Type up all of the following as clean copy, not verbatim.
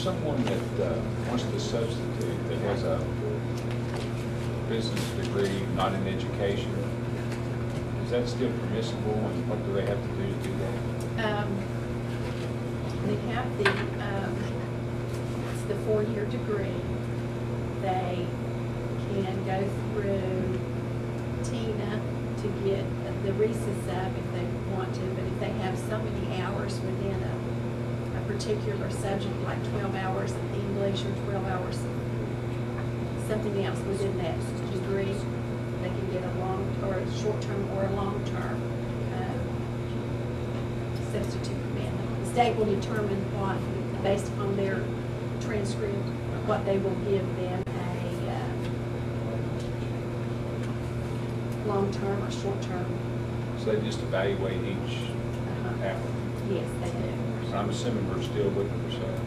someone that wants to substitute that has a business degree, not in education, is that still permissible, and what do they have to do to do that? They have it's the 4-year degree. They can go through TINA to get the recess up if they want to, but if they have so many hours within a particular subject, like 12 hours of English or 12 hours something else within that degree, they can get a long or a short-term or a long-term substitute permit. The state will determine what, based upon their transcript, what they will give them a long-term or short-term. So they just evaluate each applicant? Yes, they do. So I'm assuming we're still looking for some.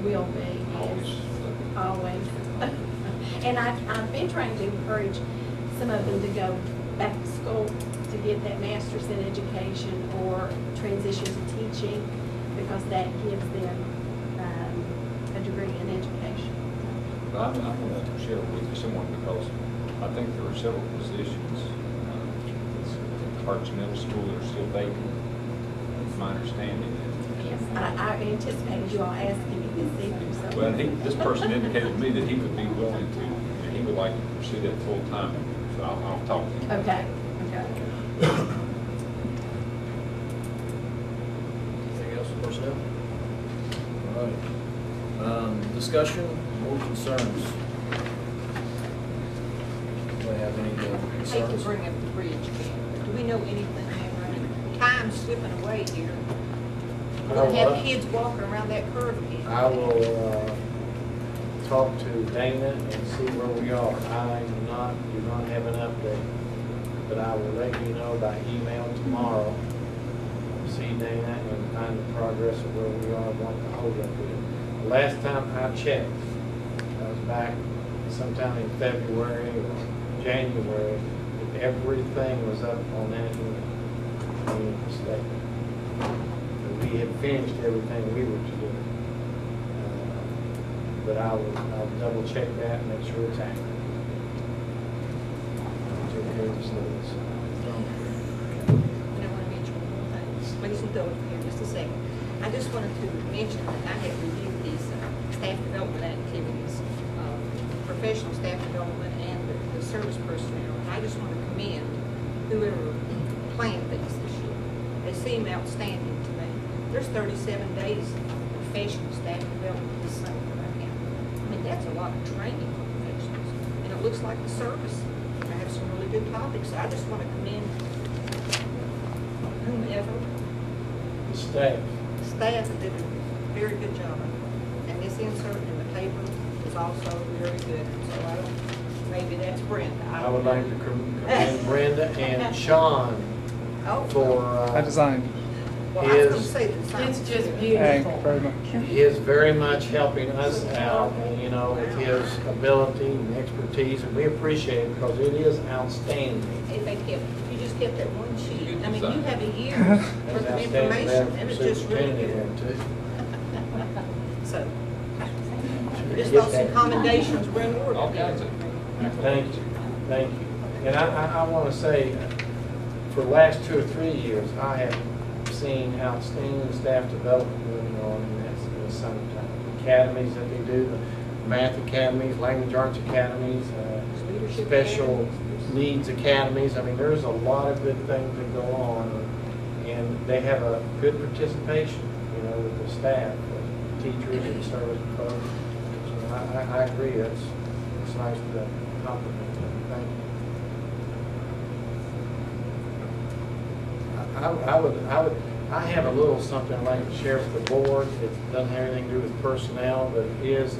Will be, Always. yes. Always. And I've been trying to encourage some of them to go back to school to get that master's in education or transition to teaching, because that gives them a degree in education. Well, I'm going to share with you someone, because I think there are several positions at Harts Middle School that are still vacant, that's my understanding. Yes, I anticipated you all asking me this evening, so. Well, this person indicated to me that he would be willing to, and he would like to pursue that full time, so I'll talk to him. Okay, okay. Anything else for personnel? All right. Discussion, board concerns. Do they have any I hate to concerns? bring up the bridge again, but do we know anything, Amber? Time's slipping away here. We're gonna have kids walking around that curve again. I will talk to Dana and see where we are. I do not have an update, but I will let you know by email tomorrow. See Dana and find the progress of where we are, what the holdup is. Last time I checked, I was back sometime in February or January, everything was up on that state. We had finished everything we were to do. But I'll double check that and make sure it's accurate. Take care of this list. And I want to mention one more thing. Please indulge me here just a second. I just wanted to mention that I have reviewed these staff development activities, professional staff development and the service personnel. And I just want to commend whoever planned these this year. They seem outstanding to me. There's 37 days of professional staff development this summer right now. I mean, that's a lot of training for professionals. And it looks like the service. I have some really good topics. I just want to commend whomever, The staff. staff that did a very good job. And this insert in the paper is also very good. So I don't, maybe that's Brenda. I would like to commend Brenda and Sean Oh, for I designed. well, I was going to say that. It's just Thank beautiful. you very much. He is very much helping us out, you know, with his ability and expertise, and we appreciate it because it is outstanding. If they kept, if you just kept that one sheet, I mean, you Design. have a year's worth of Outstanding information, and it's just really superintendent good. there, too. So, just thought some commendations were in order. All kinds of. Thank you, thank you. And I want to say, for the last 2 or 3 years, I have seen outstanding staff development going on in the summertime. Academies that they do, the math academies, language arts academies, Leadership special academies. needs academies. I mean, there's a lot of good things that go on, and they have a good participation, you know, with the staff, the teachers and service folks. So I agree, it's nice to compliment them. Thank you. I have a little something I'd like to share with the board. It doesn't have anything to do with personnel, but it is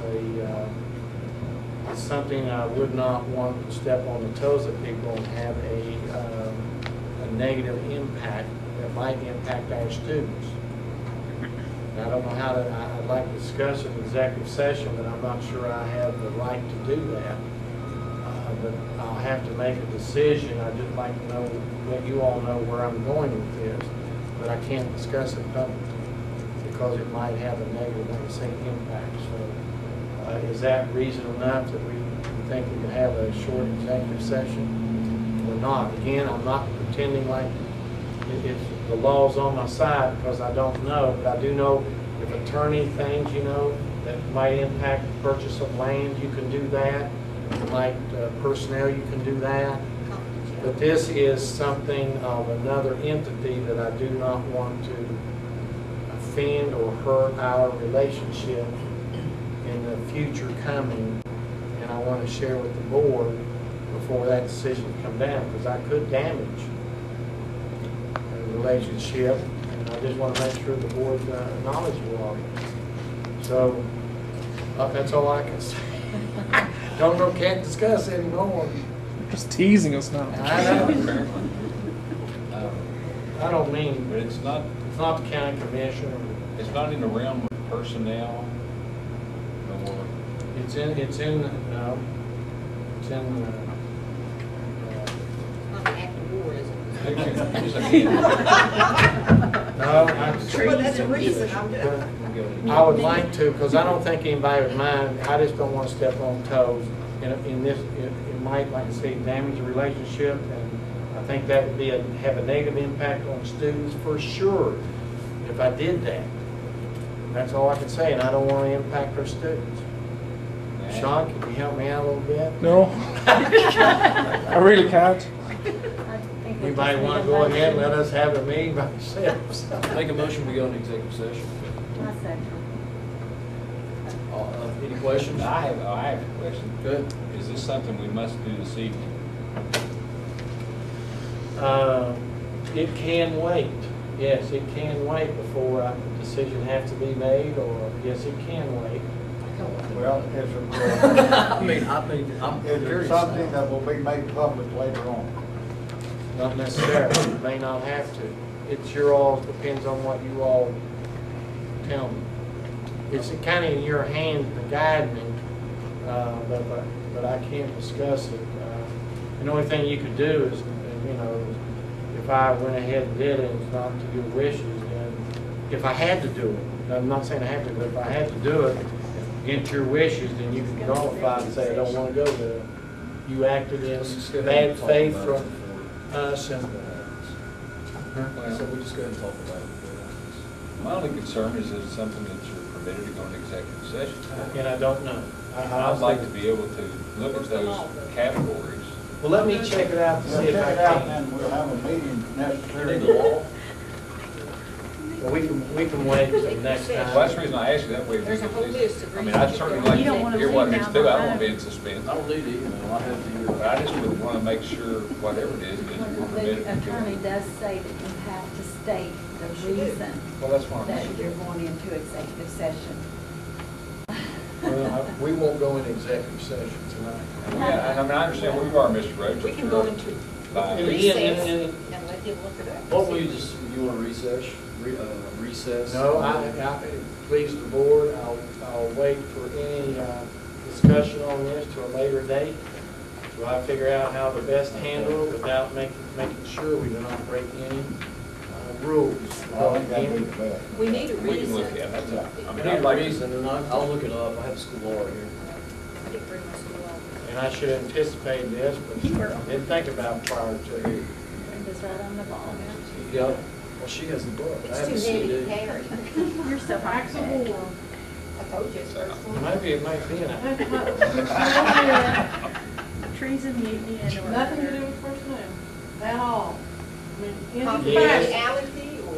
it's something I would not want to step on the toes of people and have a negative impact that might impact our students. And I don't know how to, I'd like to discuss an executive session, but I'm not sure I have the right to do that. But I'll have to make a decision. I'd just like to know, let you all know where I'm going with this, but I can't discuss it publicly because it might have a negative, like I say, impact. So is that reason enough that we think we can have a short executive session or not? Again, I'm not pretending like it's the law's on my side because I don't know, but I do know if attorney things, you know, that might impact the purchase of land, you can do that. Like personnel, you can do that. But this is something of another entity that I do not want to offend or hurt our relationship in the future coming. And I want to share with the board before that decision comes down, because I could damage the relationship. And I just want to make sure the board's knowledgeable of it. So that's all I can say. Can't discuss anymore. Just teasing us now. I know. I don't mean, But it's not the county commissioner. in the realm of personnel, or It's in, no, it's in, Not an act of war, is it? no, Well, that's the reason I'm doing. I would like to, because I don't think anybody would mind. I just don't want to step on toes. In this, it might, like I say, damage the relationship, and I think that would be have a negative impact on students for sure if I did that. That's all I can say, and I don't want to impact our students. Sean, can you help me out a little bit? No, I really can't. Anybody want to go ahead and let us have a meeting by ourselves? Make a motion, we go into executive session. Any questions? I have a question. Good. Is this something we must do this evening? It can wait. Yes, it can wait before a decision has to be made, or yes, it can wait. Well, is it, I mean, I'm is it curious. something that will be made public later on? Not necessarily. You may not have to. It's your all, depends on what you all tell me. It's kind of in your hands to guide me, but I can't discuss it. And the only thing you could do is, you know, if I went ahead and did it, it's not to your wishes, then if I had to do it, I'm not saying I have to, but if I had to do it against your wishes, then you can qualify and say, I don't want to go there. You acted in bad faith from us, and So we just go ahead and talk about it. My only concern is it's something that you're permitted to go into executive session. and I don't know. I'd like to be able to look at those categories. Well, let me check it out to We'll see if check I it out can. and we'll have a meeting necessary. Well, we can wait until next Well, time. that's the reason I asked you that way. There's a whole list of I mean, I'd certainly like You don't to wanna hear what leave it's now do. I don't behind. want to be in suspense. I don't need to email, I have to hear. But I just would want to make sure whatever it is we're permitted The to do. attorney does say that you have to state the reason Well, that's fine. that you're going into executive session. Well, we won't go in executive session tonight. Yeah, I mean, I understand where you are, Mr. Rhodes. We can go into Fine. recess And- and let him look it up. What will you just, you want to recess? No, I please the board, I'll wait for any discussion on this to a later date. So I figure out how to best handle it without making sure we do not break any rules. I think that'd be the best. We need a We can reason. look at it. That's a- I I mean, need I'd a like to. reason, and I'll look it up, I have a school law here. I didn't bring my school out. And I should anticipate this, but didn't think about it prior to. Brenda's right on the ball. Yeah, well, she has the book, I have the It's too heavy to CD. carry. You're so hard. I told you it's first one. Maybe it might be in it. Treason, mutiny, and or. Nothing to do with personnel at all. I mean, in fact, Confidentiality or,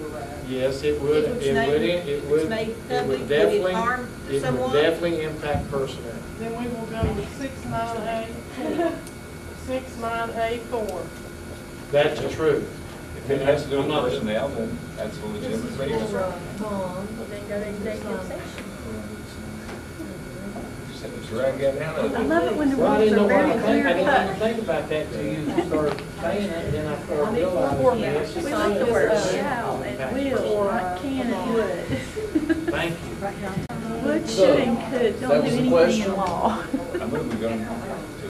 Yes, it would, If it's made public, would it harm someone? definitely impact personnel. then we will go to 698, 6984. That's the truth. If it has to do I'm with not- personnel, then that's a legitimate reason. Then go to executive session. Just have to drag that out of I it. love it when the Well, I rules didn't know are what very I think, clear I didn't cut. even think about that till you started saying it, and then I started realizing. Yeah, yes, we it's like the a- word it's a- shall and will, not can and would. Thank you. Would, should, and could, That don't do was the anything question? in law. I move we go